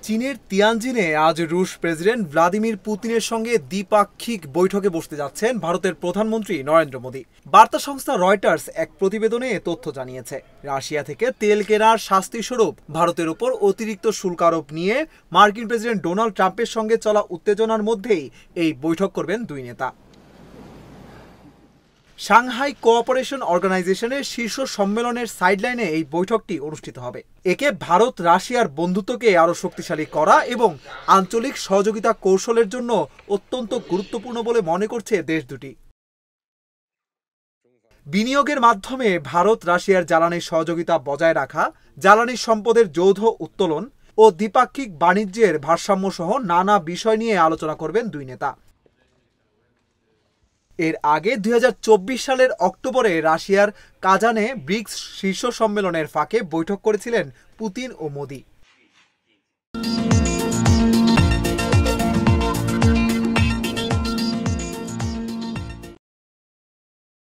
চীনের তিয়ানজিনে আজ রুশ প্রেসিডেন্ট ভ্লাদিমির পুতিনের সঙ্গে দ্বিপাক্ষিক বৈঠকে বসতে যাচ্ছেন ভারতের প্রধানমন্ত্রী নরেন্দ্র মোদী। বার্তা সংস্থা রয়টার্স এক প্রতিবেদনে এ তথ্য জানিয়েছে। রাশিয়া থেকে তেল কেনার শাস্তিস্বরূপ ভারতের ওপর অতিরিক্ত শুল্ক আরোপ নিয়ে মার্কিন প্রেসিডেন্ট ডোনাল্ড ট্রাম্পের সঙ্গে চলা উত্তেজনার মধ্যেই এই বৈঠক করবেন দুই নেতা। সাংহাই কোঅপারেশন অর্গানাইজেশনের শীর্ষ সম্মেলনের সাইডলাইনে এই বৈঠকটি অনুষ্ঠিত হবে। একে ভারত রাশিয়ার বন্ধুত্বকে আরও শক্তিশালী করা এবং আঞ্চলিক সহযোগিতা কৌশলের জন্য অত্যন্ত গুরুত্বপূর্ণ বলে মনে করছে দেশ দুটি। বিনিয়োগের মাধ্যমে ভারত রাশিয়ার জ্বালানি সহযোগিতা বজায় রাখা, জ্বালানি সম্পদের যৌথ উত্তোলন ও দ্বিপাক্ষিক বাণিজ্যের ভারসাম্য সহ নানা বিষয় নিয়ে আলোচনা করবেন দুই নেতা। এর আগে ২০২৪ সালের অক্টোবরে রাশিয়ার কাজানে ব্রিক্স শীর্ষ সম্মেলনের ফাঁকে বৈঠক করেছিলেন পুতিন ও মোদি।